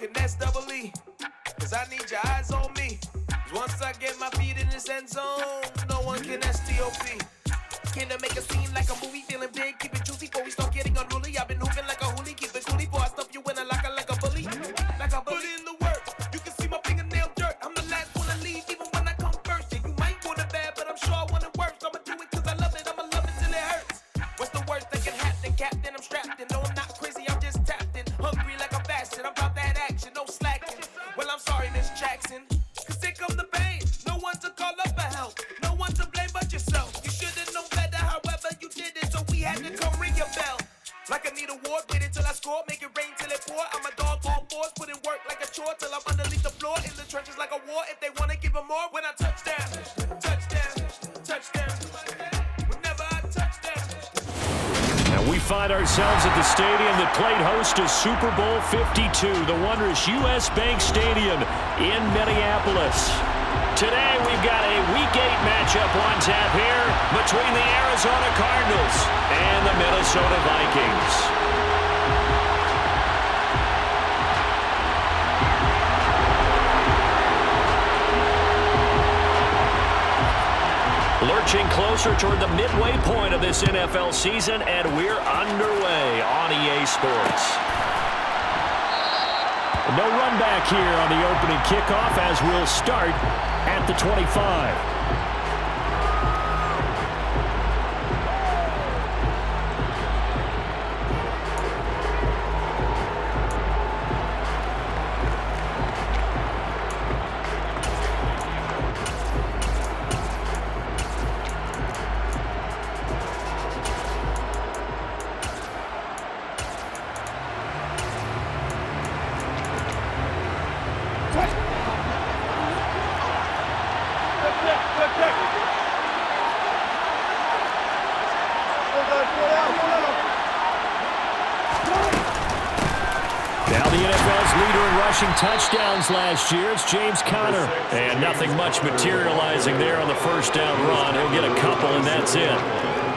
finesse double E. Cause I need your eyes on me. Once I get my feet in this end zone, no one can STOP. Can I make a scene like a movie, feeling big, keep it juicy before we start getting unruly. I've been hooping like a hoolie, keep it coolie before I stuff you in a locker like a bully. Like a bully. Put in the work, you can see my fingernail dirt. I'm the last one to leave, even when I come first. Yeah, you might want it bad, but I'm sure I want it worse. I'ma do it cause I love it, I'ma love it till it hurts. What's the worst that can happen, Captain? I'm strapped in, no I'm not crazy, I'm just tapped in. Hungry like I'm fasting, I'm about that action, no slacking. Well, I'm sorry, Miss Jackson. Cause here come the pain. No one to call up for help. No one to blame but yourself. You should've known better, however you did it. So we had to come ring your bell. Like I need a ward, wait until I score. Make it rain till it pour. I'm a dog on fours, put in work like a chore. Till I'm underneath the floor, in the trenches like a war. If they wanna give them more, when I touch down. Touchdown, touchdown. Whenever I touch down. And we find ourselves at the stadium that played host to Super Bowl 52, the wondrous U.S. Bank Stadium in Minneapolis. Today we've got a Week 8 matchup on tap here between the Arizona Cardinals and the Minnesota Vikings. Lurching closer toward the midway point of this NFL season, and we're underway on EA Sports. No run back here on the opening kickoff as we'll start at the 25. Now the NFL's leader in rushing touchdowns last year, it's James Conner. And nothing much materializing there on the first down run. He'll get a couple, and that's it.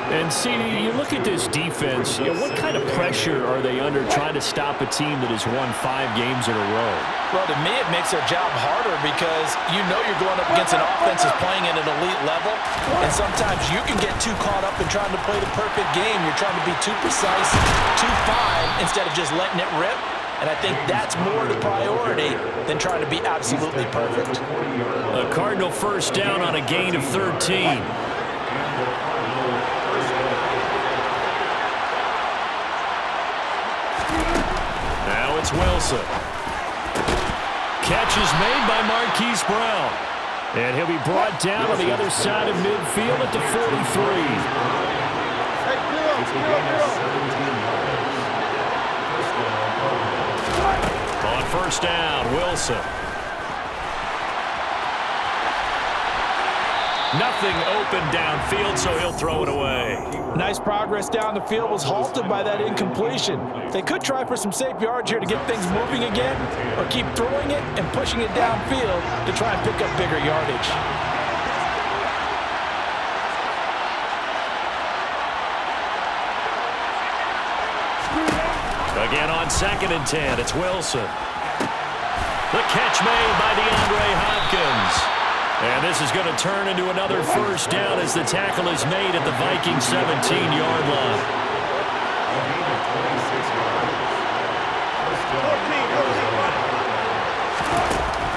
And see, you look at this defense, what kind of pressure are they under trying to stop a team that has won 5 games in a row? Well, to me, it makes their job harder because you know you're going up against an offense that's playing at an elite level, and sometimes you can get too caught up in trying to play the perfect game. You're trying to be too precise, too fine, instead of just letting it rip. And I think that's more the priority than trying to be absolutely perfect. A Cardinal first down on a gain of 13. Now it's Wilson. Catch is made by Marquise Brown. And he'll be brought down on the other side of midfield at the 43. On first down, Wilson. Nothing open downfield, so he'll throw it away. Nice progress down the field was halted by that incompletion. They could try for some safe yards here to get things moving again, or keep throwing it and pushing it downfield to try and pick up bigger yardage. Again on 2nd and 10, it's Wilson. The catch made by DeAndre Hopkins. And this is going to turn into another first down as the tackle is made at the Vikings 17-yard line.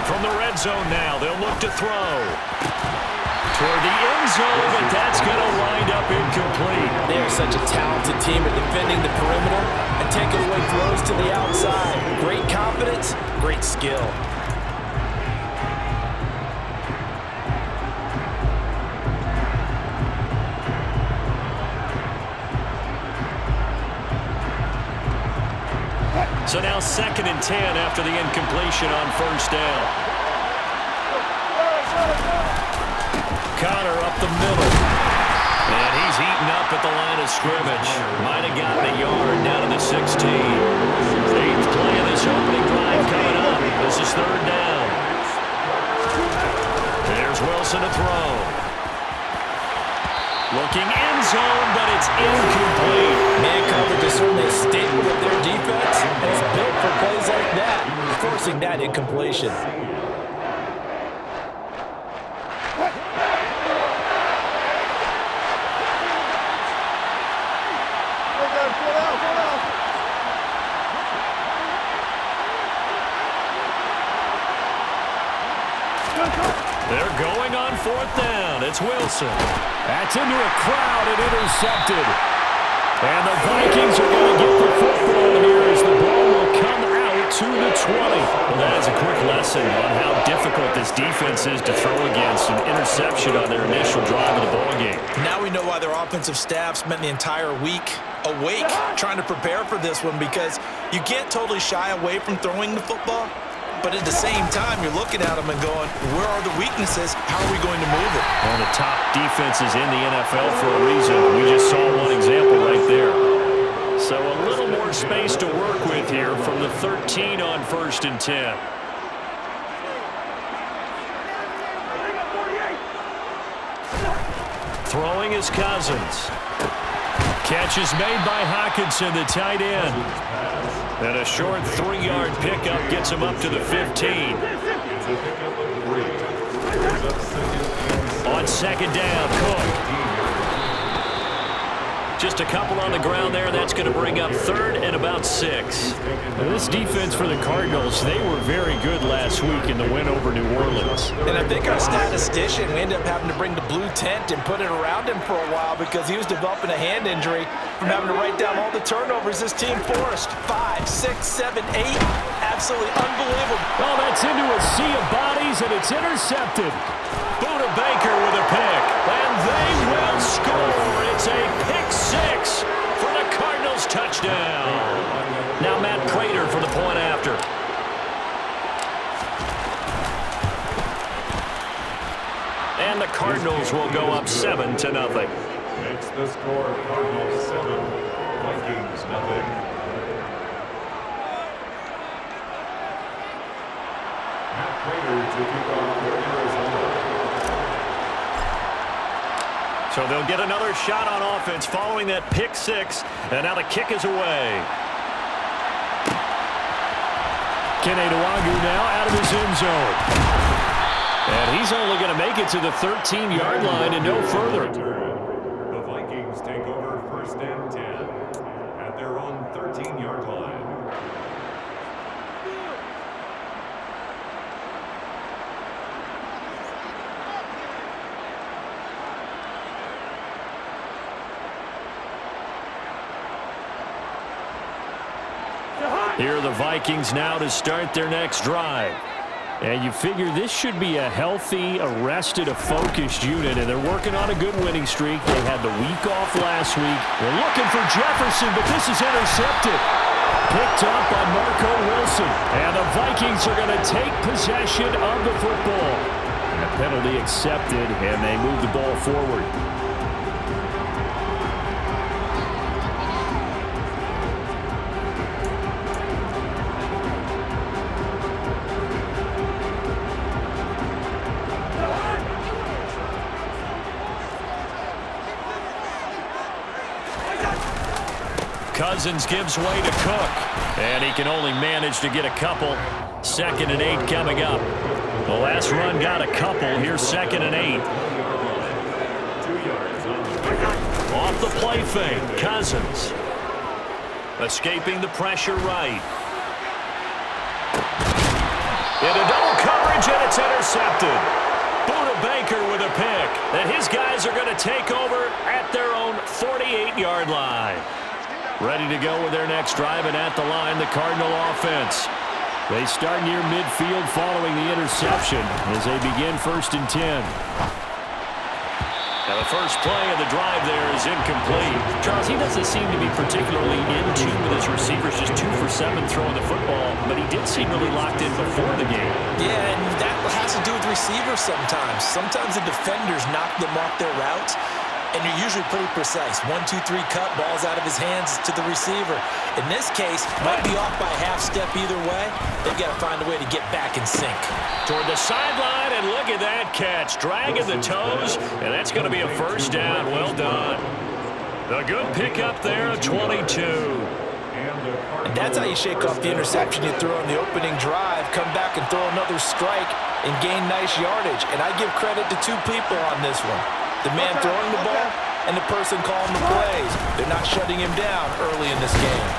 From the red zone now, they'll look to throw. Toward the end zone, but that's going to wind up incomplete. They are such a talented team at defending the perimeter and taking away throws to the outside. Great confidence, great skill. So now 2nd and 10 after the incompletion on first down. Conner up the middle. And he's eaten up at the line of scrimmage. Might have gotten a yard down to the 16. 8th play of this opening drive coming up. This is 3rd down. There's Wilson to throw. Looking end zone, but it's incomplete. Man coverage is certainly a staple of their defense, and it's built for plays like that, forcing that incompletion. They're going on fourth down. It's Wilson. That's into a crowd and intercepted. And the Vikings are going to get the football here as the ball will come out to the 20. Well, that is a quick lesson on how difficult this defense is to throw against. An interception on their initial drive of the ballgame. Now we know why their offensive staff spent the entire week awake trying to prepare for this one, because you can't totally shy away from throwing the football. But at the same time, you're looking at them and going, where are the weaknesses? How are we going to move it? One of the top defenses in the NFL for a reason. We just saw one example right there. So a little more space to work with here from the 13 on 1st and 10. Throwing is Cousins. Catch is made by Hockenson, the tight end. And a short 3-yard pickup gets him up to the 15. On second down, Cook. Just a couple on the ground there. That's going to bring up 3rd and about 6. Now, this defense for the Cardinals, they were very good last week in the win over New Orleans. And I think our statistician, we ended up having to bring the blue tent and put it around him for a while because he was developing a hand injury from having to write down all the turnovers this team forced. 5, 6, 7, 8. Absolutely unbelievable. Oh, that's into a sea of bodies, and it's intercepted. Buda Baker with a pick, and they will score. It's a pick 6 for the Cardinals touchdown. Now Matt Prater for the point after. And the Cardinals will go up 7-0. Makes the score Cardinals 7, Vikings nothing. Matt Prater to kick off for Arizona. So they'll get another shot on offense following that pick 6, and now the kick is away. Kene Nwangwu now out of his end zone. And he's only going to make it to the 13-yard line and no further. The Vikings take over 1st and 10 at their own 13-yard line. Here are the Vikings now to start their next drive. And you figure this should be a healthy, a focused unit, and they're working on a good winning streak. They had the week off last week. They're looking for Jefferson, but this is intercepted. Picked up by Marco Wilson. And the Vikings are going to take possession of the football. And a penalty accepted, and they move the ball forward. Cousins gives way to Cook, and he can only manage to get a couple. 2nd and 8 coming up. The last run got a couple. Here's 2nd and 8. Off the play fake, Cousins. Escaping the pressure right. Into double coverage, and it's intercepted. Buda Baker with a pick. And his guys are going to take over at their own 48-yard line. Ready to go with their next drive, and at the line, the Cardinal offense. They start near midfield following the interception as they begin 1st and 10. Now the first play of the drive there is incomplete. Charles, he doesn't seem to be particularly in tune with his receivers, just 2 for 7 throwing the football, but he did seem really locked in before the game. Yeah, and that has to do with receivers sometimes. Sometimes the defenders knock them off their routes. and you're usually pretty precise. 1, 2, 3 cut, ball's out of his hands to the receiver. In this case, might be off by half step either way. They've got to find a way to get back in sync. Toward the sideline, and look at that catch. Dragging the toes, and that's going to be a first down. Well done. A good pickup there of 22. And that's how you shake off the interception you throw on the opening drive, come back and throw another strike and gain nice yardage. And I give credit to two people on this one. The man throwing the ball and the person calling the plays. They're not shutting him down early in this game.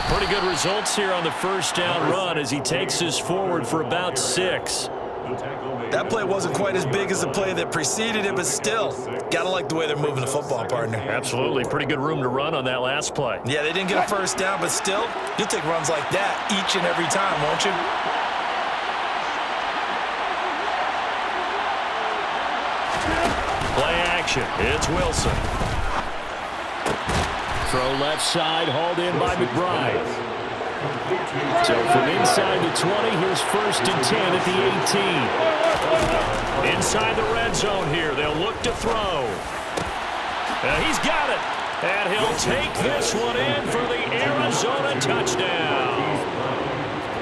Pretty good results here on the first down run as he takes us forward for about 6. That play wasn't quite as big as the play that preceded it, but still, gotta like the way they're moving the football, partner. Absolutely. Pretty good room to run on that last play. Yeah, they didn't get a first down, but still, you'll take runs like that each and every time, won't you? Play action. It's Wilson. Throw left side, hauled in by McBride. So from inside the 20, here's 1st and 10 at the 18. Inside the red zone here. They'll look to throw. He's got it. And he'll take this one in for the Arizona touchdown.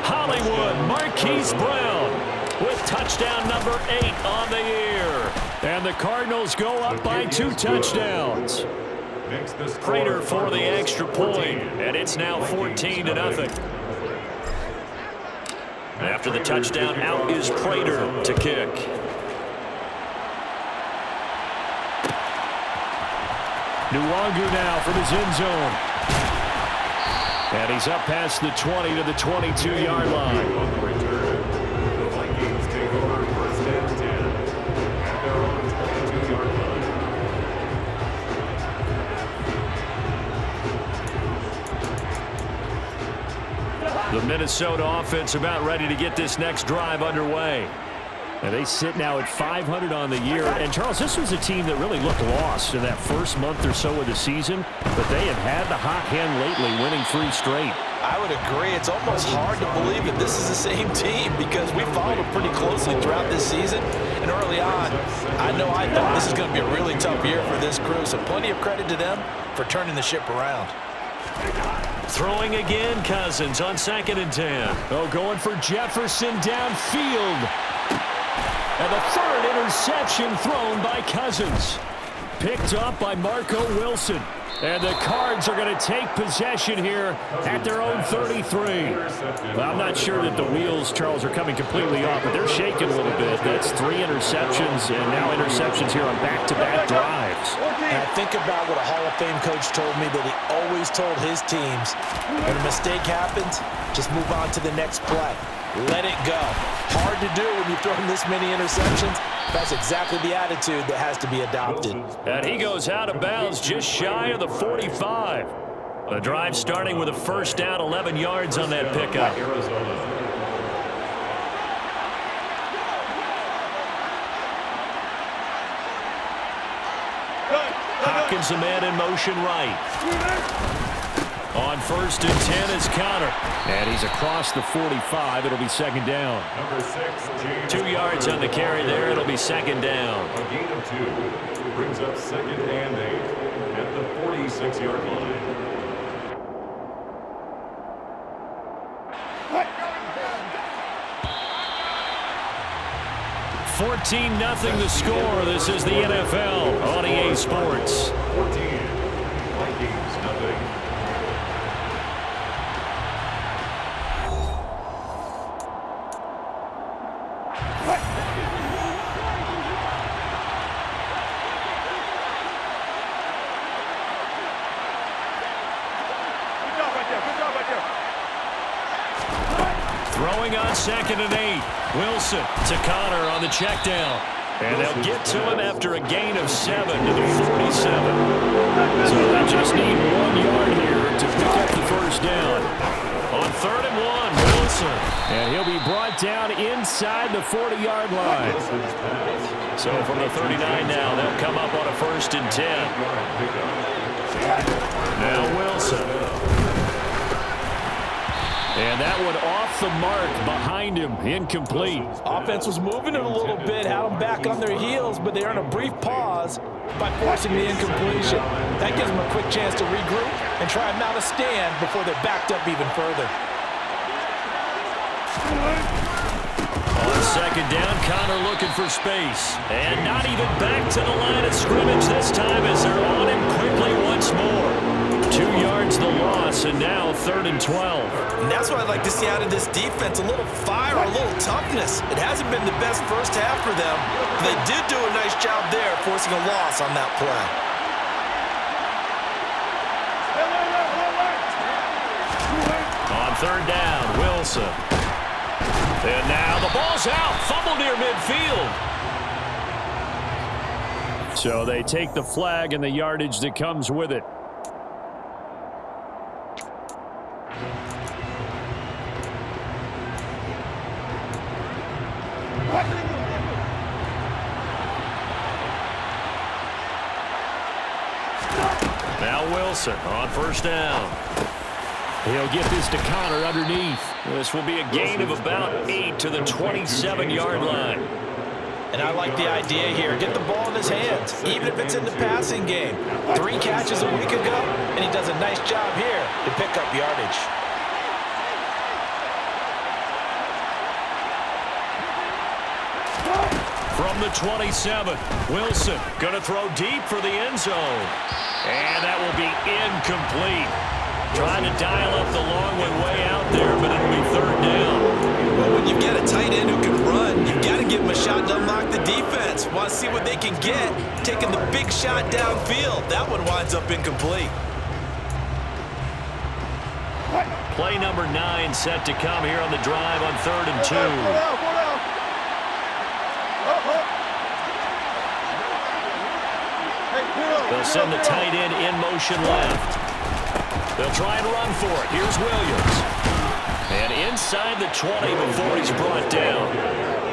Hollywood Marquise Brown with touchdown number 8 on the year. And the Cardinals go up by 2 touchdowns. Prater for the extra point, and it's now 14-0. After the touchdown, out is Prater to kick. Nwangu now from his end zone. And he's up past the 20 to the 22-yard line. The Vikings take over 1st and 10 at their own 22-yard line. The Minnesota offense about ready to get this next drive underway. And they sit now at 500 on the year. And, Charles, this was a team that really looked lost in that first month or so of the season. But they have had the hot hand lately, winning 3 straight. I would agree. It's almost hard to believe that this is the same team because we followed them pretty closely throughout this season. And early on, I thought this is going to be a really tough year for this crew. So plenty of credit to them for turning the ship around. Throwing again, Cousins on 2nd and 10. Oh, going for Jefferson downfield. And the 3rd interception thrown by Cousins. Picked up by Marco Wilson. And the Cards are going to take possession here at their own 33. Well, I'm not sure that the wheels, Charles, are coming completely off, but they're shaking a little bit. That's 3 interceptions and now interceptions here on back-to-back drives. And I think about what a Hall of Fame coach told me that he always told his teams, when a mistake happens, just move on to the next play. Let it go. Hard to do when you throw in this many interceptions. That's exactly the attitude that has to be adopted. And he goes out of bounds just shy of the 45. The drive starting with a first down, 11 yards on that pickup. Hopkins, the man in motion right. On 1st and 10 is Connor. And he's across the 45. It'll be 2nd down. Number 6, James 2 yards on the carry there. It'll be 2nd down. A gain of 2 brings up 2nd and 8 at the 46-yard line. $14-0 the score. This is the NFL on EA Sports. 14, Vikings, nothing. Throwing on 2nd and 8. Wilson to Connor on the check down. And they'll get to him after a gain of 7 to the 47. So they just need 1 yard here to pick up the first down. On 3rd and 1, Wilson. And he'll be brought down inside the 40-yard line. So from the 39 now, they'll come up on a 1st and 10. Now Wilson. And that one off the mark behind him, incomplete. Offense was moving it a little bit, had them back on their heels, but they earned a brief pause by forcing the incompletion. That gives them a quick chance to regroup and try and mount a stand before they're backed up even further. On second down, Connor looking for space. And not even back to the line of scrimmage this time as they're on him quickly once more. 2 yards the loss, and now 3rd and 12. And that's what I'd like to see out of this defense, a little fire, a little toughness. It hasn't been the best first half for them, but they did do a nice job there forcing a loss on that play. On 3rd down, Wilson. And now the ball's out, fumble near midfield. So they take the flag and the yardage that comes with it. Now Wilson on 1st down. He'll get this to Connor underneath. This will be a gain of about 8 to the 27-yard line. And I like the idea here. Get the ball in his hands, even if it's in the passing game. 3 catches a week ago, and he does a nice job here to pick up yardage. From the 27, Wilson going to throw deep for the end zone. And that will be incomplete. Trying to dial up the long one way out there, but it'll be 3rd down. Well, when you've got a tight end who can run, you've got to give him a shot to unlock the defense. Want to see what they can get, taking the big shot downfield. That one winds up incomplete. Play number 9 set to come here on the drive on 3rd and 2. They'll send the tight end in motion left. They'll try and run for it. Here's Williams. And inside the 20 before he's brought down.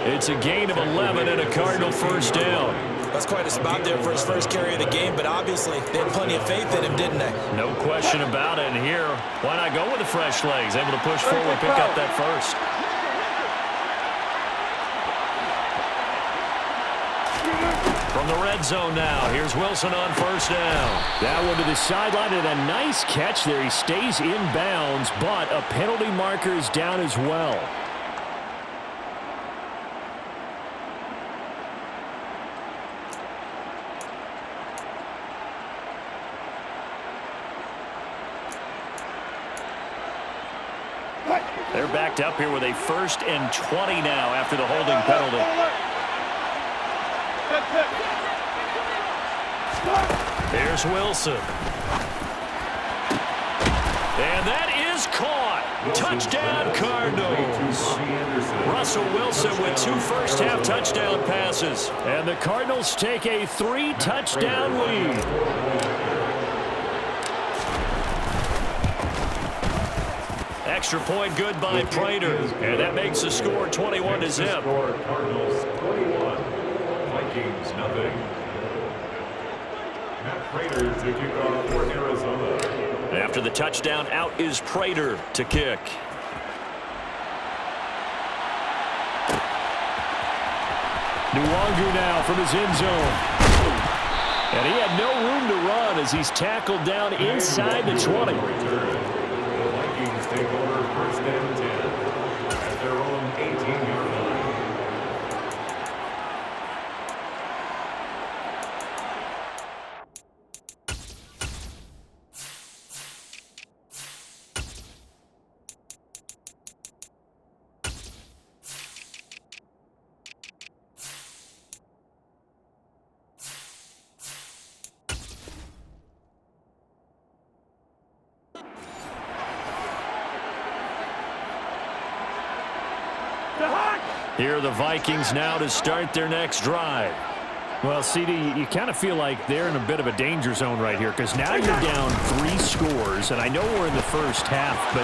It's a gain of 11 and a Cardinal 1st down. That's quite a spot there for his first carry of the game, but obviously they had plenty of faith in him, didn't they? No question about it. And here, why not go with the fresh legs? Able to push forward, pick up that first. From the red zone now, here's Wilson on 1st down. That one to the sideline and a nice catch there. He stays in bounds, but a penalty marker is down as well. They're backed up here with a 1st and 20 now after the holding penalty. Here's Wilson. And that is caught. Touchdown, Cardinals. Russell Wilson with 2 first-half touchdown passes. And the Cardinals take a 3-touchdown lead. Extra point good by Prater. And that makes the score 21-0. Cardinals 21, Vikings nothing. Matt Prater to kick off for Arizona. After the touchdown, out is Prater to kick. Nwangu now from his end zone. And he had no room to run as he's tackled down inside the 20. The Vikings take over 1st and 10 at their own 18-yard line. Here are the Vikings now to start their next drive. Well, CD, you kind of feel like they're in a bit of a danger zone right here because now you're down 3 scores, and I know we're in the first half, but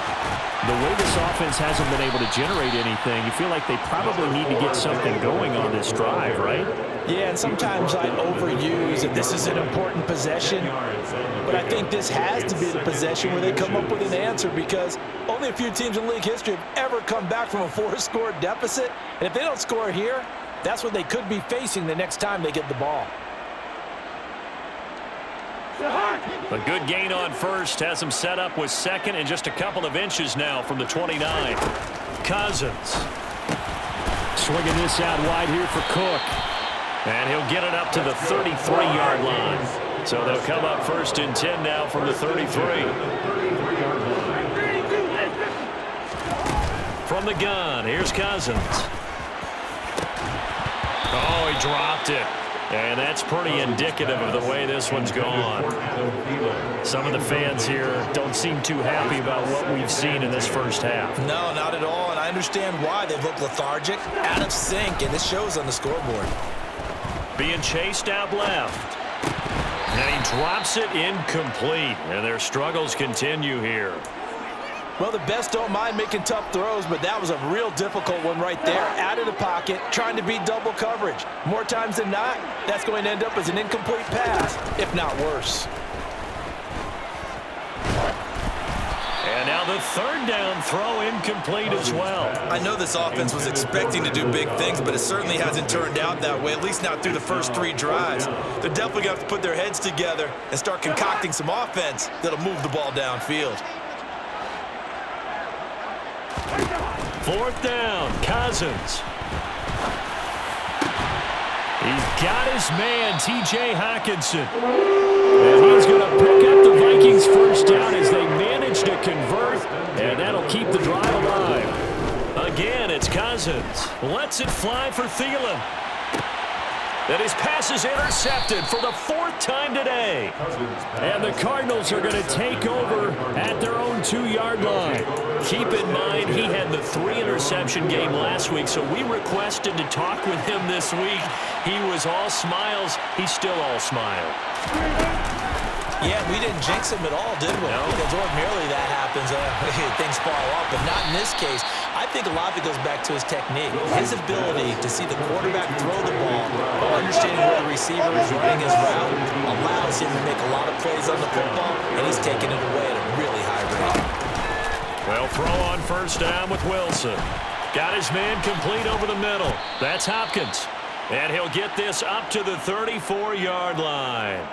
the way this offense hasn't been able to generate anything, you feel like they probably need to get something going on this drive, right? Yeah, and sometimes I overuse if this is an important possession, but I think this has to be the possession where they come up with an answer because only a few teams in league history have ever come back from a 4-score deficit, and if they don't score here, that's what they could be facing the next time they get the ball. A good gain on first has him set up with second and just a couple of inches now from the 29. Cousins swinging this out wide here for Cook. And he'll get it up to the 33-yard line. So they'll come up 1st and 10 now from the 33. From the gun, here's Cousins. Oh, he dropped it. And that's pretty indicative of the way this one's gone. Some of the fans here don't seem too happy about what we've seen in this first half. No, not at all, and I understand why. They look lethargic, out of sync, and it shows on the scoreboard. Being chased out left. And he drops it incomplete. And their struggles continue here. Well, the best don't mind making tough throws, but that was a real difficult one right there. Out of the pocket, trying to beat double coverage. More times than not, that's going to end up as an incomplete pass, if not worse. And now the 3rd down throw incomplete as well. I know this offense was expecting to do big things, but it certainly hasn't turned out that way, at least not through the first 3 drives. They're definitely going to have to put their heads together and start concocting some offense that'll move the ball downfield. 4th down, Cousins. He's got his man, T.J. Hockenson. And he's going to pick up the Vikings' first down as they manage to convert, and that'll keep the drive alive. Again, it's Cousins. Lets it fly for Thielen. And his pass is intercepted for the 4th time today. And the Cardinals are going to take over at their own 2-yard line. Keep in mind, he had the 3-interception game last week, so we requested to talk with him this week. He was all smiles. He's still all smile. Yeah, we didn't jinx him at all, did we? No. Because ordinarily that happens. Things fall off, but not in this case. I think a lot of it goes back to his technique. His ability to see the quarterback throw the ball, understanding where the receiver is running his route, allows him to make a lot of plays on the football, and he's taking it away at a really high rate. Well, throw on 1st down with Wilson. Got his man complete over the middle. That's Hopkins. And he'll get this up to the 34-yard line.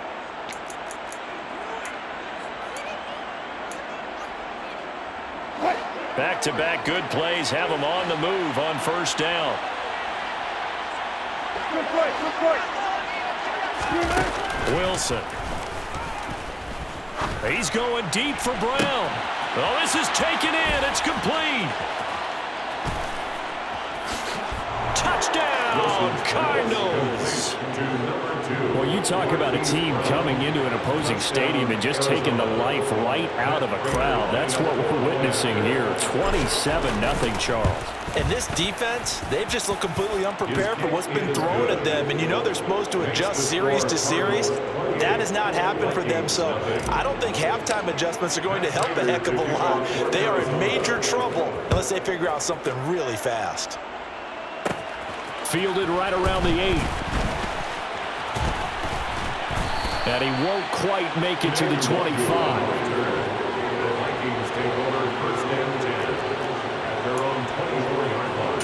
Back-to-back good plays have him on the move on 1st down. Wilson. He's going deep for Brown. Oh, this is taken in. It's complete. Touchdown, Cardinals. Well, you talk about a team coming into an opposing stadium and just taking the life right out of a crowd. That's what we're witnessing here. 27-0, Charles. And this defense, they've just looked completely unprepared for what's been thrown at them. And you know they're supposed to adjust series to series. That has not happened for them, so I don't think halftime adjustments are going to help a heck of a lot. They are in major trouble unless they figure out something really fast. Fielded right around the 8. And he won't quite make it to the 25. The Vikings take over 1st and 10 at their own 24-yard line.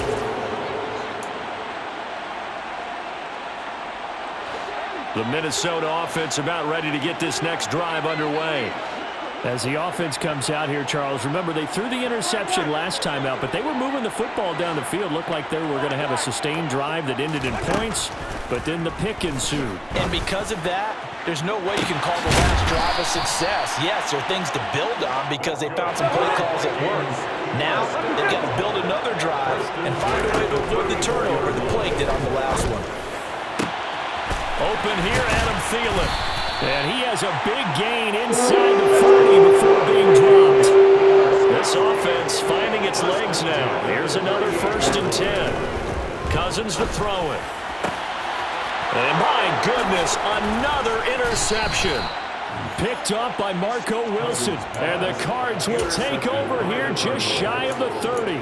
The Minnesota offense about ready to get this next drive underway. As the offense comes out here, Charles, remember they threw the interception last time out, but they were moving the football down the field. Looked like they were going to have a sustained drive that ended in points, but then the pick ensued. And because of that, there's no way you can call the last drive a success. Yes, there are things to build on because they found some play calls that worked. Now, they've got to build another drive and find a way to avoid the turnover the play did on the last one. Open here, Adam Thielen. And he has a big gain inside the 40 before being dropped. This offense finding its legs now. Here's another 1st and 10. Cousins to throw it. And my goodness, another interception. Picked up by Marco Wilson. And the Cards will take over here just shy of the 30.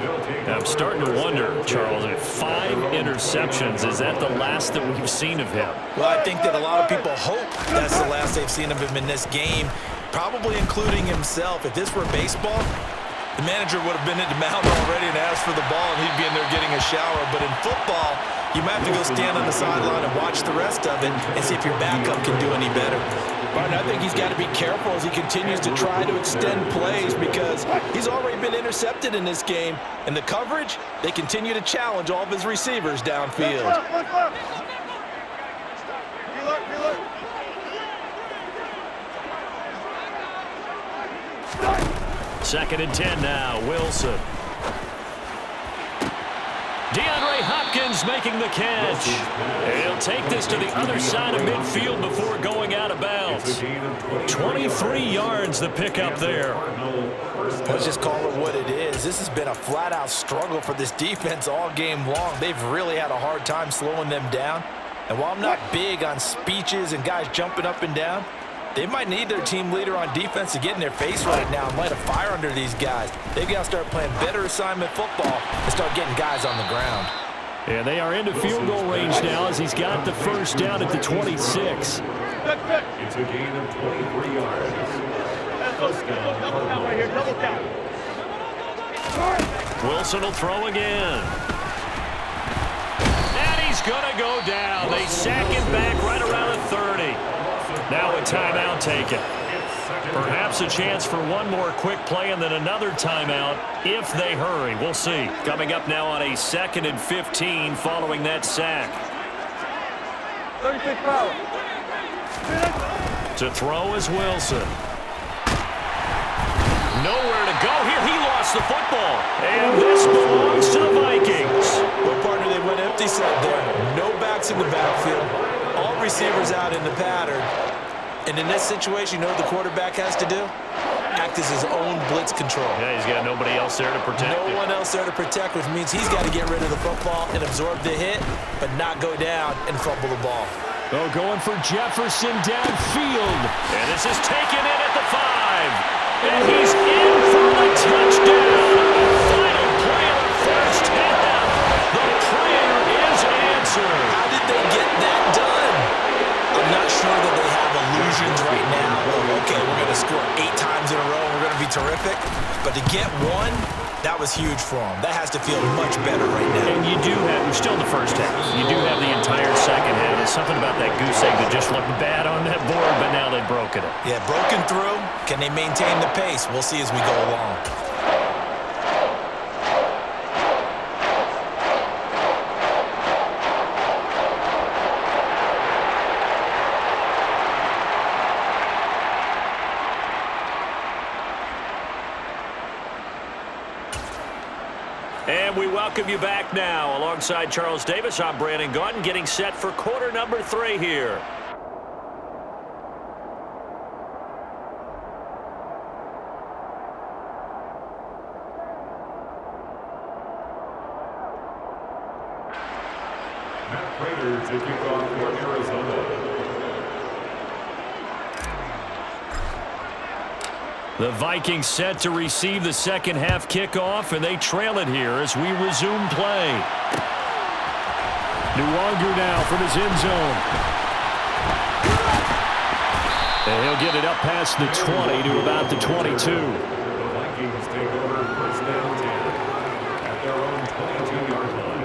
I'm starting to wonder, Charles, if 5 interceptions, is that the last that we've seen of him? Well, I think that a lot of people hope that's the last they've seen of him in this game, probably including himself. If this were baseball, the manager would have been at the mound already and asked for the ball, and he'd be in there getting a shower. But in football, you might have to go stand on the sideline and watch the rest of it and see if your backup can do any better. But I think he's got to be careful as he continues to try to extend plays because he's already been intercepted in this game. And the coverage, they continue to challenge all of his receivers downfield. Second and 10 now, Wilson. DeAndre Hopkins making the catch. He'll take this to the other side of midfield before going out of bounds. 23 yards the pickup there. Let's just call it what it is. This has been a flat-out struggle for this defense all game long. They've really had a hard time slowing them down. And while I'm not big on speeches and guys jumping up and down, they might need their team leader on defense to get in their face right now and light a fire under these guys. They've got to start playing better assignment football and start getting guys on the ground. And they are into field goal range now as he's got the first down at the 26. It's a gain of 23 yards. Wilson will throw again. And he's going to go down. They sack him back right around the 30. Now a timeout taken. Perhaps a chance for one more quick play and then another timeout if they hurry. We'll see. Coming up now on a 2nd and 15 following that sack. 36 power. To throw is Wilson. Nowhere to go here. He lost the football. And this belongs to the Vikings. Well, partner, they went empty set there. No backs in the backfield. All receivers out in the pattern. And in this situation, you know what the quarterback has to do? Act as his own blitz control. Yeah, he's got nobody else there to protect him. No one else there to protect, which means he's got to get rid of the football and absorb the hit, but not go down and fumble the ball. Oh, going for Jefferson downfield. And this is taken in at the 5. And he's in for the touchdown. Final play of the first half. The prayer is answered. How did they get that done? I'm not sure that they have illusions right now of, okay, we're going to score 8 times in a row and we're going to be terrific. But to get one, that was huge for them. That has to feel much better right now. And you do have, we're still in the first half. You do have the entire second half. There's something about that goose egg that just looked bad on that board, but now they've broken it. Yeah, broken through. Can they maintain the pace? We'll see as we go along. And we welcome you back now. Alongside Charles Davis, I'm Brandon Gaudin, getting set for quarter number 3 here. Matt Prater to kick off for Arizona. The Vikings set to receive the second half kickoff, and they trail it here as we resume play. Nwangu now from his end zone. And he'll get it up past the 20 to about the 22. The Vikings take over first down 10 at their own 22-yard line.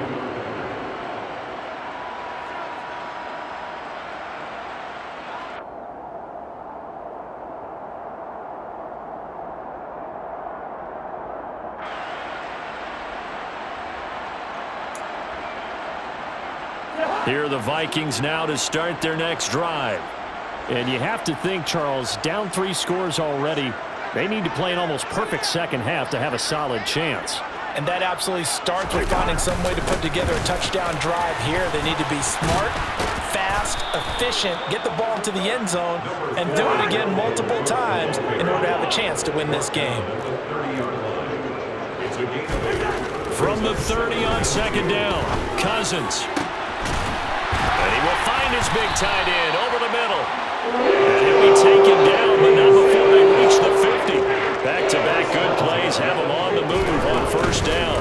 Here are the Vikings now to start their next drive. And you have to think, Charles, down 3 scores already. They need to play an almost perfect second half to have a solid chance. And that absolutely starts with finding some way to put together a touchdown drive here. They need to be smart, fast, efficient, get the ball into the end zone, and do it again multiple times in order to have a chance to win this game. From the 30 on second down, Cousins. And he will find his big tight end over the middle. And he'll be taken down, but not before they reach the 50. Back-to-back good plays have them on the move on first down.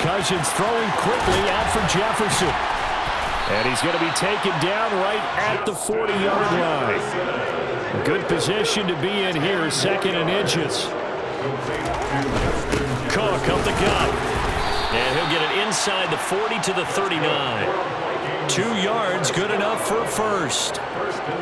Cousins throwing quickly out for Jefferson. And he's going to be taken down right at the 40-yard line. A good position to be in here, second and inches. Cook up the gut. And he'll get it inside the 40 to the 39. 2 yards, good enough for a first.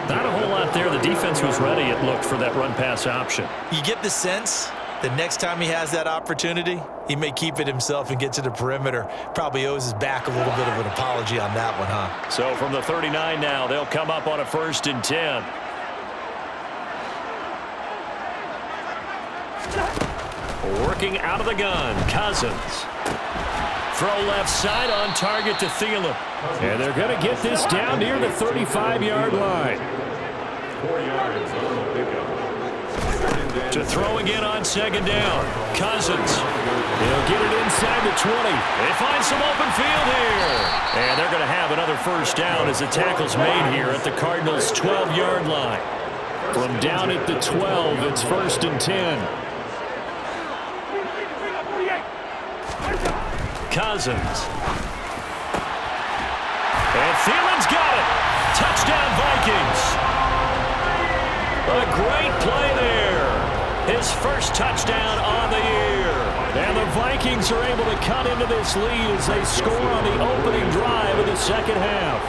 Not a whole lot there. The defense was ready, it looked, for that run-pass option. You get the sense that next time he has that opportunity, he may keep it himself and get to the perimeter. Probably owes his back a little bit of an apology on that one, huh? So from the 39 now, they'll come up on a 1st and 10. Working out of the gun, Cousins. Throw left side on target to Thielen. And they're going to get this down near the 35-yard line. 4 yards on the pickup. To throw again on 2nd down. Cousins. He'll get it inside the 20. They find some open field here. And they're going to have another first down as the tackle's made here at the Cardinals' 12-yard line. From down at the 12, it's 1st and 10. Cousins. And Thielen's got it. Touchdown, Vikings. A great play there. His first touchdown on the year. And the Vikings are able to cut into this lead as they score on the opening drive of the second half.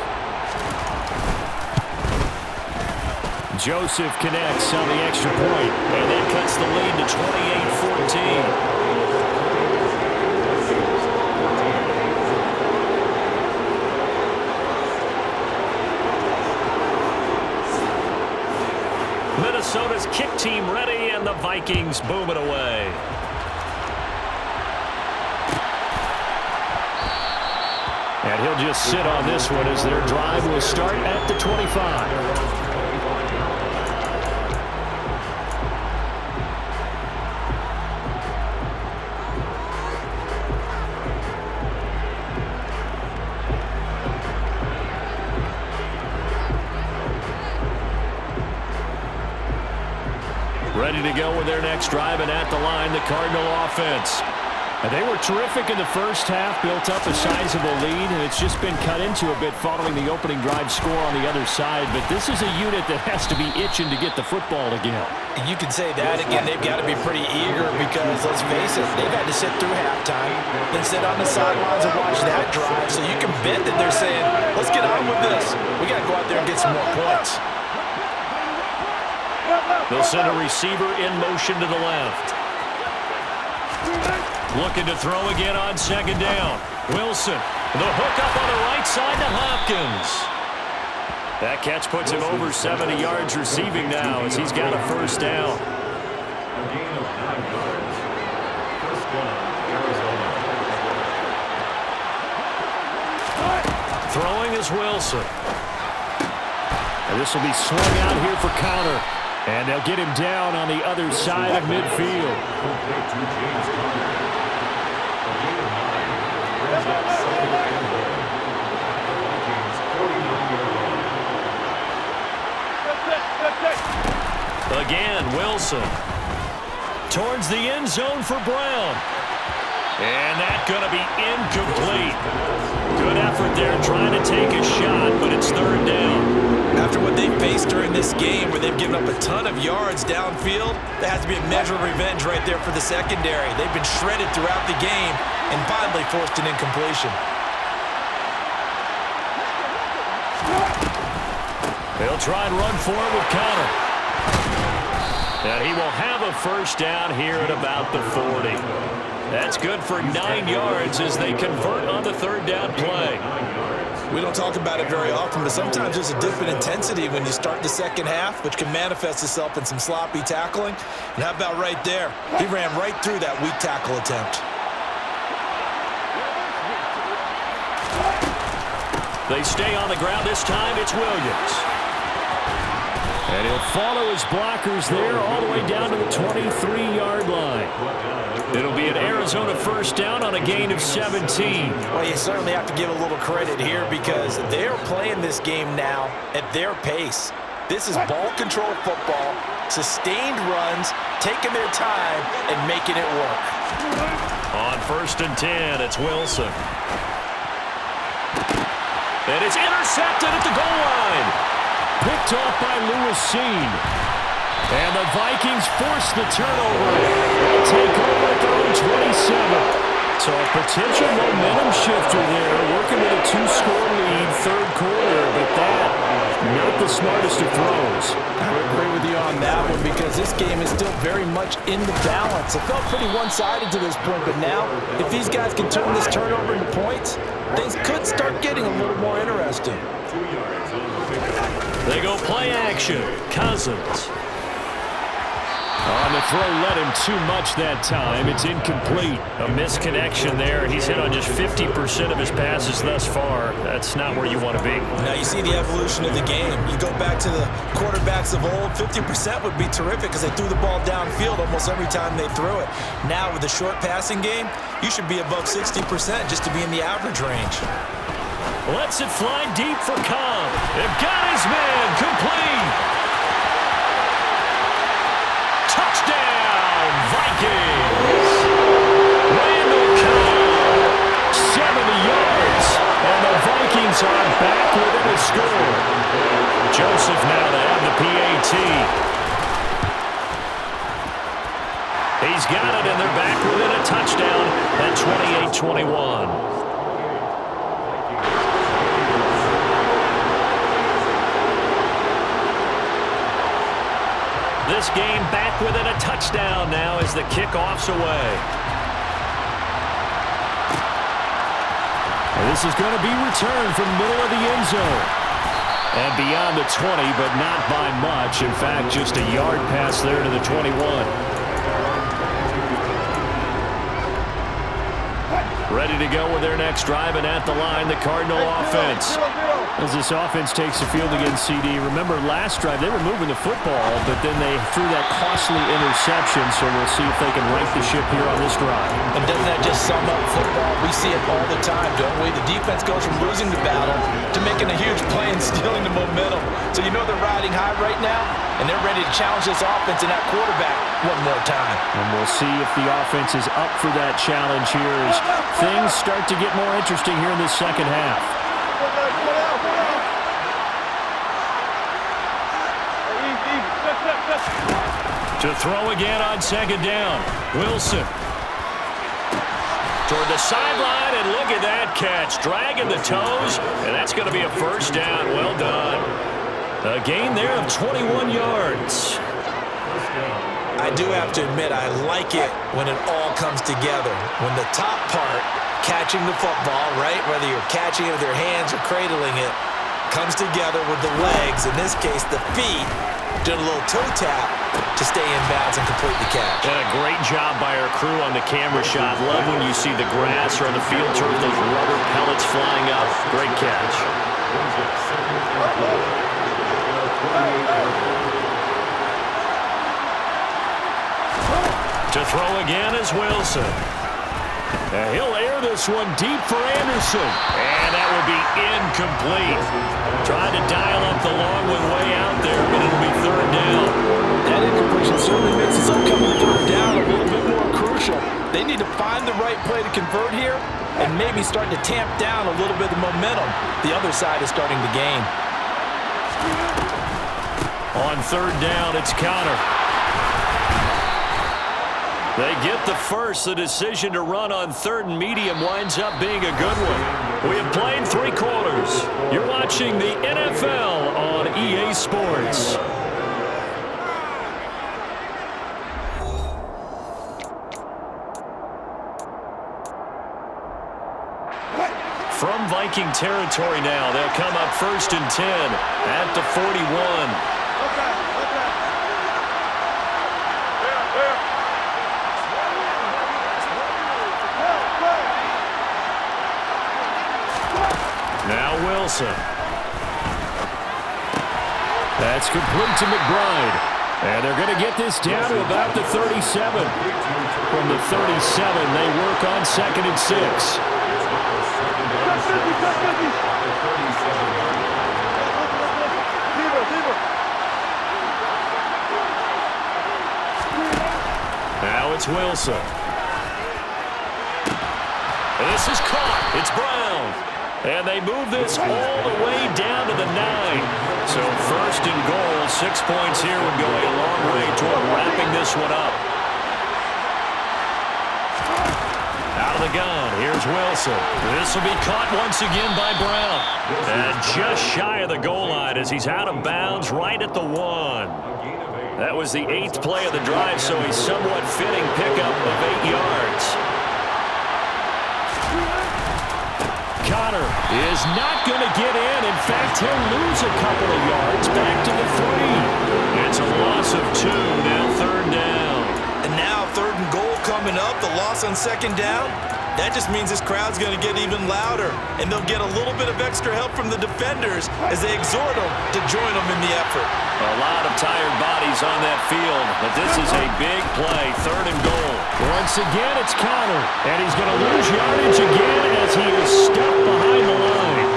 Joseph connects on the extra point, and that cuts the lead to 28-14. Minnesota's kick team ready, and the Vikings boom it away. And he'll just sit on this one as their drive will start at the 25. Ready to go with their next drive, and at the line, the Cardinal offense. And they were terrific in the first half, built up a sizable lead, and it's just been cut into a bit following the opening drive score on the other side. But this is a unit that has to be itching to get the football again. You can say that again. They've got to be pretty eager because, let's face it, they've had to sit through halftime, then sit on the sidelines and watch that drive. So you can bet that they're saying, let's get on with this. We got to go out there and get some more points. They'll send a receiver in motion to the left. Looking to throw again on 2nd down. Wilson, the hook up on the right side to Hopkins. That catch puts him over 70 yards receiving now as he's got a first down. A gain of 9 yards. First down, Arizona. Throwing is Wilson. And this will be swung out here for Connor. And they'll get him down on the other side of midfield. Complete to James Conner. A gain of 9. Brings up 2nd and goal. Vikings 49-yard line. Again, Wilson. Towards the end zone for Brown. And that's going to be incomplete. Good effort there trying to take a shot, but it's 3rd down. After what they faced during this game where they've given up a ton of yards downfield, there has to be a measure of revenge right there for the secondary. They've been shredded throughout the game and finally forced an incompletion. They'll try and run for it with Connor. And he will have a first down here at about the 40. That's good for 9 yards as they convert on the 3rd down play. We don't talk about it very often, but sometimes there's a dip in intensity when you start the second half, which can manifest itself in some sloppy tackling. And how about right there? He ran right through that weak tackle attempt. They stay on the ground this time. It's Williams. And he'll follow his blockers there all the way down to the 23-yard line. It'll be an Arizona first down on a gain of 17. Well, you certainly have to give a little credit here because they're playing this game now at their pace. This is ball control football, sustained runs, taking their time, and making it work. On 1st and 10, it's Wilson. And it's intercepted at the goal line. Picked off by Lewis Seen. And the Vikings force the turnover. They'll take over at their own 27. So a potential momentum shifter there, working with a 2-score lead, 3rd quarter, but that, not the smartest of throws. I would agree with you on that one because this game is still very much in the balance. It felt pretty one-sided to this point, but now, if these guys can turn this turnover into points, things could start getting a little more interesting. They go play action. Cousins. On the throw, led him too much that time. It's incomplete. A misconnection there. He's hit on just 50% of his passes thus far. That's not where you want to be. Now you see the evolution of the game. You go back to the quarterbacks of old, 50% would be terrific because they threw the ball downfield almost every time they threw it. Now with the short passing game, you should be above 60% just to be in the average range. Lets it fly deep for Cobb. They've got his man. Complete. Touchdown, Vikings! Randall Cobb, 70 yards, and the Vikings are back within a score. Joseph now to have the PAT. He's got it, and they're back within a touchdown at 28-21. This game back within a touchdown now as the kickoff's away. And this is going to be returned from the middle of the end zone. And beyond the 20, but not by much. In fact, just a yard pass there to the 21. Ready to go with their next drive, and at the line, the Cardinal offense. As this offense takes the field against CD, remember last drive they were moving the football, but then they threw that costly interception, so we'll see if they can right the ship here on this drive. And doesn't that just sum up football? We see it all the time, don't we? The defense goes from losing the battle to making a huge play and stealing the momentum. So you know they're riding high right now, and they're ready to challenge this offense and that quarterback one more time. And we'll see if the offense is up for that challenge here as things start to get more interesting here in this second half. To throw again on 2nd down. Wilson. Toward the sideline, and look at that catch. Dragging the toes, and that's going to be a 1st down. Well done. A gain there of 21 yards. I do have to admit, I like it when it all comes together. When the top part, catching the football, right, whether you're catching it with your hands or cradling it, comes together with the legs, in this case the feet, doing a little toe tap to stay in bounds and complete the catch. And a great job by our crew on the camera shot. Love when you see the grass or on the field turf, those rubber pellets flying up. Great catch. To throw again is Wilson. And he'll air this one deep for Anderson. And that will be incomplete. Trying to dial up the long one way out there, but it'll be 3rd down. That incompletion certainly makes this upcoming 3rd down a little bit more crucial. They need to find the right play to convert here and maybe start to tamp down a little bit of momentum. The other side is starting to gain. On 3rd down, it's Connor. They get the first. The decision to run on 3rd and medium winds up being a good one. We have played 3 quarters. You're watching the NFL on EA Sports. From Viking territory now, they'll come up 1st and 10 at the 41. Now Wilson. That's complete to McBride. And they're going to get this down to about the 37. From the 37, they work on 2nd and 6. it's Wilson. This is caught. It's Brown. And they move this all the way down to the 9. So first and goal, 6 points here would go a long way toward wrapping this one up. Out of the gun, here's Wilson. This will be caught once again by Brown. And just shy of the goal line as he's out of bounds right at the 1. That was the 8th play of the drive, so a somewhat fitting pickup of 8 yards. Connor is not going to get in. In fact, he'll lose a couple of yards back to the 3. It's a loss of 2, now 3rd down. And now 3rd and goal coming up, the loss on 2nd down. That just means this crowd's going to get even louder, and they'll get a little bit of extra help from the defenders as they exhort them to join them in the effort. A lot of tired bodies on that field, but this is a big play, 3rd and goal. Once again, it's Connor, and he's going to lose yardage again as he is stuck behind the line.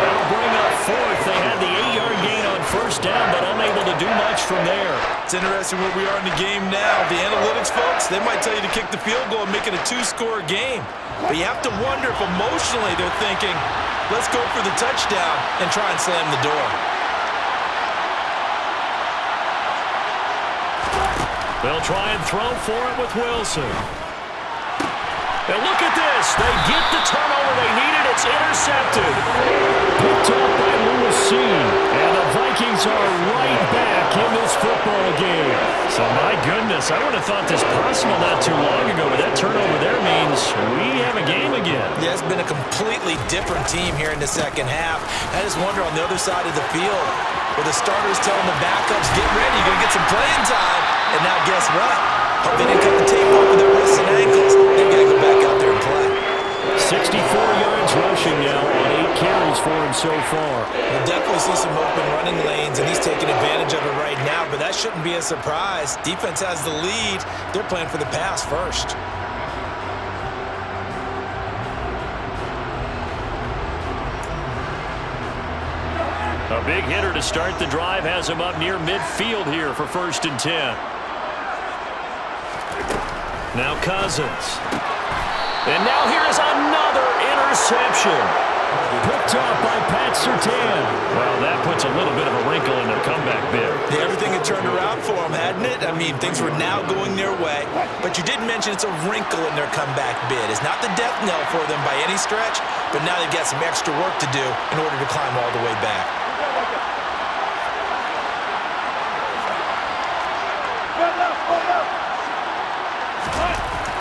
That'll bring up 4th. They had the 8-yard gain on 1st down, but unable to do much from there. It's interesting where we are in the game now. The analytics folks, they might tell you to kick the field goal and make it a 2-score game. But you have to wonder if emotionally they're thinking, let's go for the touchdown and try and slam the door. They'll try and throw for it with Wilson. And look at this. They get the turnover they needed. It's intercepted. Picked up by Lewis C. And the Vikings are right back in this football game. So, my goodness, I would have thought this possible not too long ago, but that turnover there means we have a game again. Yeah, it's been a completely different team here in the 2nd half. I just wonder on the other side of the field, where the starters telling the backups, get ready, you're going to get some playing time. And now guess what? Hope they didn't cut the tape off of their wrists and ankles. They've got to go back out there and play. 64 yards rushing now on 8 carries for him so far. We'll definitely see some open running lanes, and he's taking advantage of it right now, but that shouldn't be a surprise. Defense has the lead. They're playing for the pass first. A big hitter to start the drive has him up near midfield here for 1st and 10. Now Cousins. And now here's another interception. Picked up by Pat Surtain. Well, that puts a little bit of a wrinkle in their comeback bid. Yeah, everything had turned around for them, hadn't it? I mean, things were now going their way. But you did mention it's a wrinkle in their comeback bid. It's not the death knell for them by any stretch, but now they've got some extra work to do in order to climb all the way back.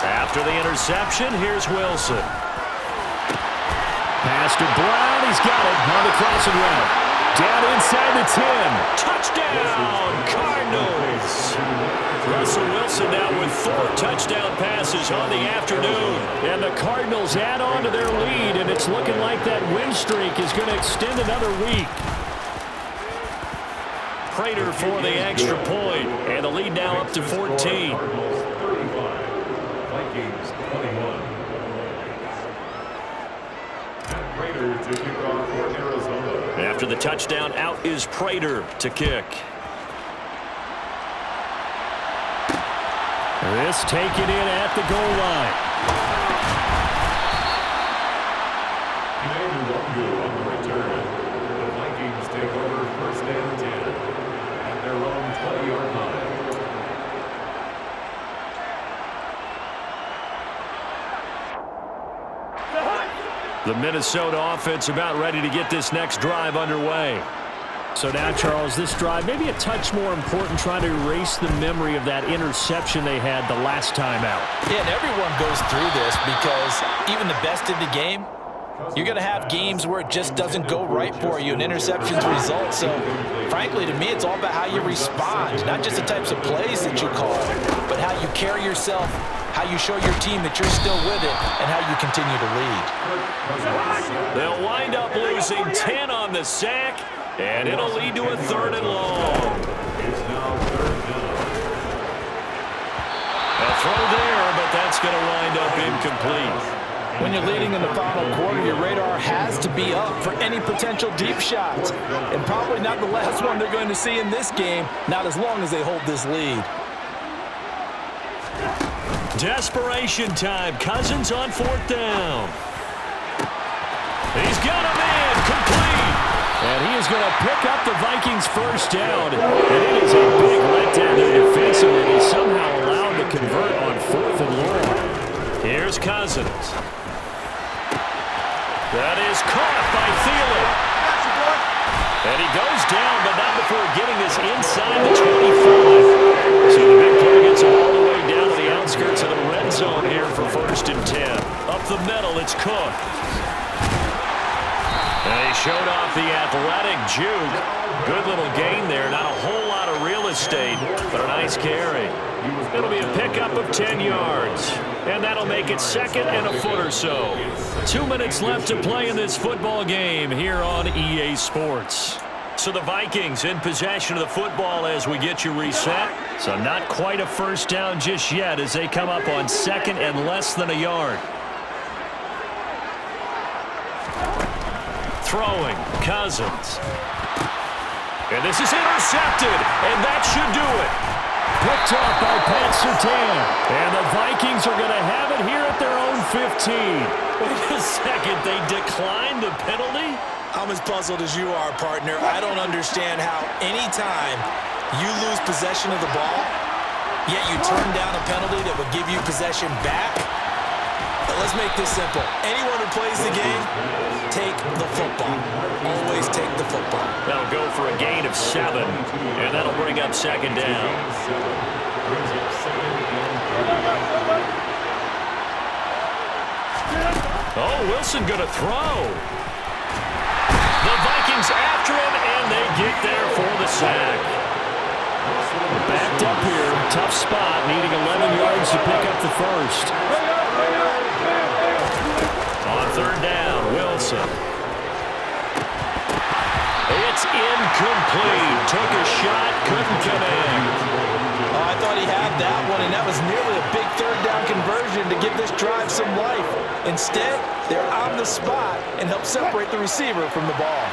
After the interception, here's Wilson. Pass to Brown. He's got it on the crossing route. Down inside the 10. Touchdown, Cardinals. Russell Wilson now with 4 touchdown passes on the afternoon. And the Cardinals add on to their lead, and it's looking like that win streak is going to extend another week. Prater for the extra point, and the lead now up to 14. Vikings 21. And Prater to kick off for Arizona. After the touchdown, out is Prater to kick. This taken in at the goal line. Commander Longo on the return. The Vikings take over 1st and 10 at their own 20-yard line. The Minnesota offense about ready to get this next drive underway. So now, Charles, this drive maybe a touch more important, trying to erase the memory of that interception they had the last time out. Yeah, and everyone goes through this because even the best in the game, you're going to have games where it just doesn't go right for you, and interceptions result. So, frankly, to me, it's all about how you respond, not just the types of plays that you call, but how you carry yourself, how you show your team that you're still with it, and how you continue to lead. They'll wind up losing 10 on the sack, and it'll lead to a 3rd and long. It's now 3rd down. A throw there, but that's going to wind up incomplete. When you're leading in the final quarter, your radar has to be up for any potential deep shots. And probably not the last one they're going to see in this game, not as long as they hold this lead. Desperation time. Cousins on 4th down. He's got a man complete. And he is going to pick up the Vikings' first down. And it is a big letdown there defensively. They somehow allowed to convert on 4th and long. Here's Cousins. That is caught by Thielen. And he goes down, but not before getting this inside the 25. So the big play gets him all the way down to the outskirts of the red zone here for 1st and 10. Up the middle, it's Cook. And he showed off the athletic juke. Good little gain there. Not a whole lot of real estate, but a nice carry. It'll be a pickup of 10 yards. And that'll make it 2nd and a foot or so. 2 minutes left to play in this football game here on EA Sports. So the Vikings in possession of the football as we get you reset. So not quite a first down just yet as they come up on 2nd and less than a yard. Throwing, Cousins. And this is intercepted, and that should do it. Picked off by Pat Surtain. And the Vikings are going to have it here at their own 15. Wait a second, they declined the penalty? I'm as puzzled as you are, partner. I don't understand how any time you lose possession of the ball, yet you turn down a penalty that would give you possession back. But let's make this simple. Anyone who plays the game, take the football. Always take the football. That'll go for a gain of 7, and that'll bring up 2nd down. Oh, Wilson going to throw. The Vikings after him, and they get there for the sack. Backed up here, tough spot, needing 11 yards to pick up the first. On 3rd down, Wilson. It's incomplete. Took a shot, couldn't connect. Oh, I thought he had that one, and that was nearly a big 3rd down conversion to give this drive some life. Instead, they're on the spot and help separate the receiver from the ball.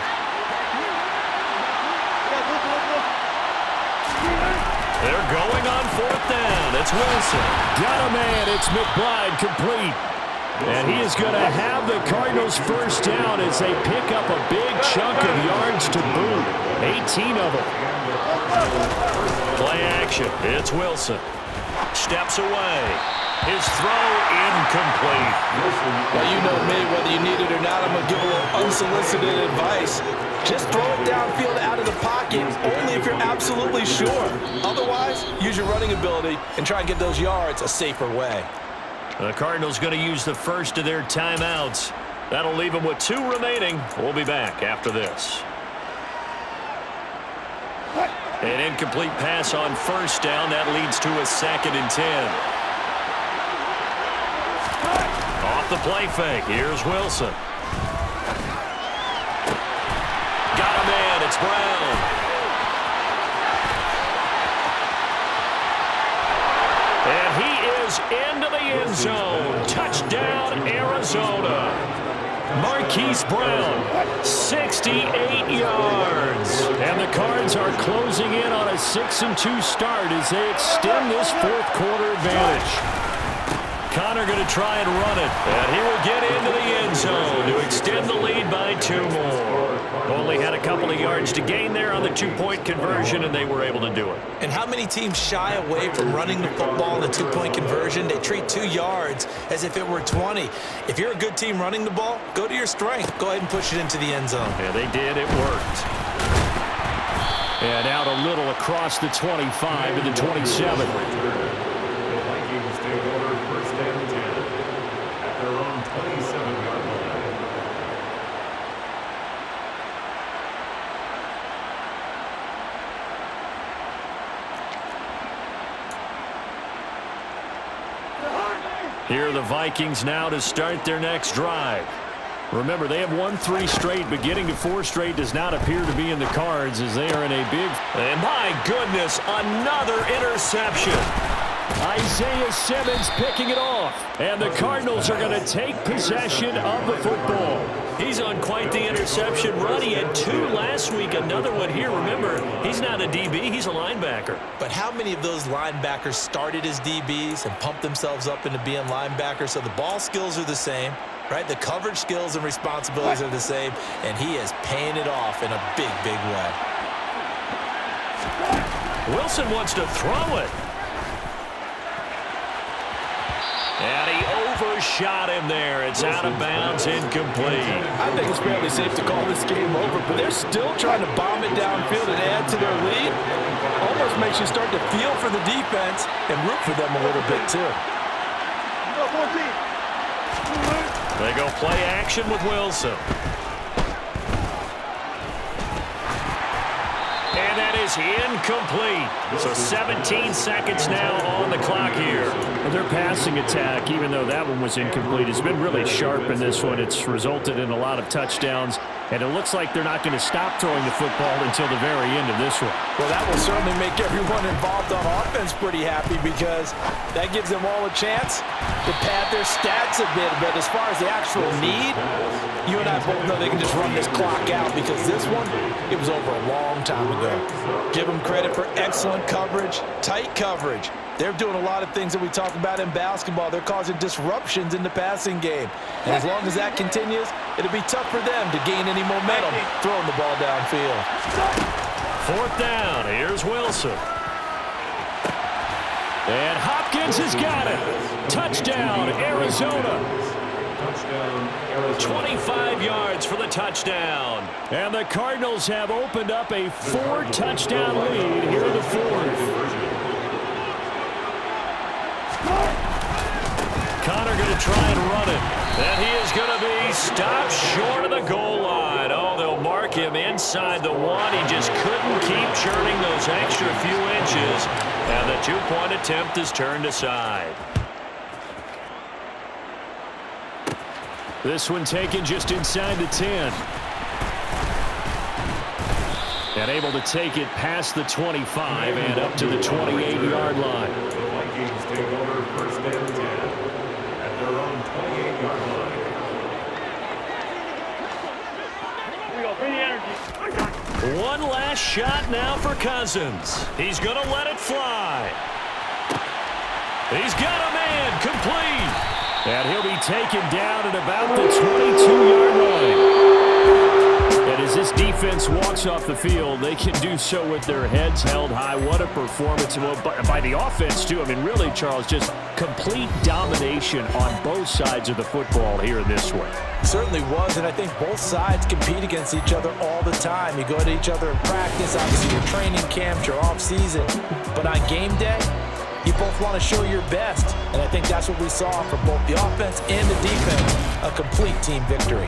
They're going on 4th down. It's Wilson. Got a man. It's McBride complete. And he is going to have the Cardinals' first down as they pick up a big chunk of yards to boot. 18 of them. Play action. It's Wilson. Steps away. His throw incomplete. Well, you know me, whether you need it or not, I'm going to give a little unsolicited advice. Just throw it downfield out of the pocket, only if you're absolutely sure. Otherwise, use your running ability and try and get those yards a safer way. The Cardinals going to use the first of their timeouts. That'll leave them with 2 remaining. We'll be back after this. An incomplete pass on 1st down. That leads to a 2nd and 10. Off the play fake. Here's Wilson. Got a man. It's Brown. And he is into the end zone. Touchdown, Arizona. Marquise Brown, 68 yards. And the Cards are closing in on a 6-2 start as they extend this 4th quarter advantage. Connor going to try and run it. And he will get into the end zone to extend the lead by 2 more. Only had a couple of yards to gain there on the 2-point conversion, and they were able to do it. And how many teams shy away from running the football in the 2-point conversion? They treat 2 yards as if it were 20. If you're a good team running the ball, go to your strength. Go ahead and push it into the end zone. Yeah, they did. It worked. And out a little across the 25 to the 27. The Vikings take over 1st and 10 at their own 27-yard line. Here are the Vikings now to start their next drive. Remember, they have won 3 straight, but getting to 4 straight does not appear to be in the cards as they are in a big... And my goodness, another interception. Isaiah Simmons picking it off. And the Cardinals are going to take possession of the football. He's on quite the interception run. He had 2 last week, another one here. Remember, he's not a DB, he's a linebacker. But how many of those linebackers started as DBs and pumped themselves up into being linebackers? So the ball skills are the same, right? The coverage skills and responsibilities are the same, and he is paying it off in a big, big way. Wilson wants to throw it. And he overshot him there. It's out of bounds, incomplete. I think it's fairly safe to call this game over, but they're still trying to bomb it downfield and add to their lead. Almost makes you start to feel for the defense and root for them a little bit, too. They go play action with Wilson. And that is incomplete. So 17 seconds now on the clock here. Well, their passing attack, even though that one was incomplete, has been really sharp in this one. It's resulted in a lot of touchdowns, and it looks like they're not going to stop throwing the football until the very end of this one. Well, that will certainly make everyone involved on offense pretty happy because that gives them all a chance to pad their stats a bit. But as far as the actual need, you and I both know they can just run this clock out because this one, it was over a long time ago. Give them credit for excellent coverage, tight coverage. They're doing a lot of things that we talk about in basketball. They're causing disruptions in the passing game. And as long as that continues, it'll be tough for them to gain any momentum throwing the ball downfield. 4th down. Here's Wilson. And Hopkins has got it. Touchdown, Arizona. 25 yards for the touchdown. And the Cardinals have opened up a 4-touchdown lead here in the 4th. Connor going to try and run it. And he is going to be stopped short of the goal line. Oh, they'll mark him inside the 1. He just couldn't keep churning those extra few inches. And the 2-point attempt is turned aside. This one taken just inside the 10. And able to take it past the 25 and up to the 28-yard line. Vikings take over 1st and 10 at their own 28-yard line. Here we go. Bring the energy. One last shot now for Cousins. He's going to let it fly. He's got a man complete. And he'll be taken down at about the 22-yard line. And as this defense walks off the field, they can do so with their heads held high. What a performance by the offense, too. I mean, really, Charles, just complete domination on both sides of the football here in this one. Certainly was, and I think both sides compete against each other all the time. You go to each other in practice, obviously your training camps, your off-season. But on game day, you both want to show your best, and I think that's what we saw from both the offense and the defense, a complete team victory.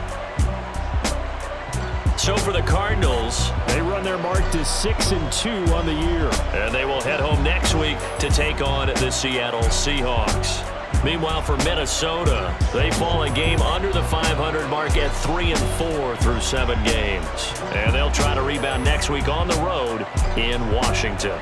So for the Cardinals, they run their mark to 6-2 on the year. And they will head home next week to take on the Seattle Seahawks. Meanwhile, for Minnesota, they fall a game under the 500 mark at 3-4 through 7 games. And they'll try to rebound next week on the road in Washington.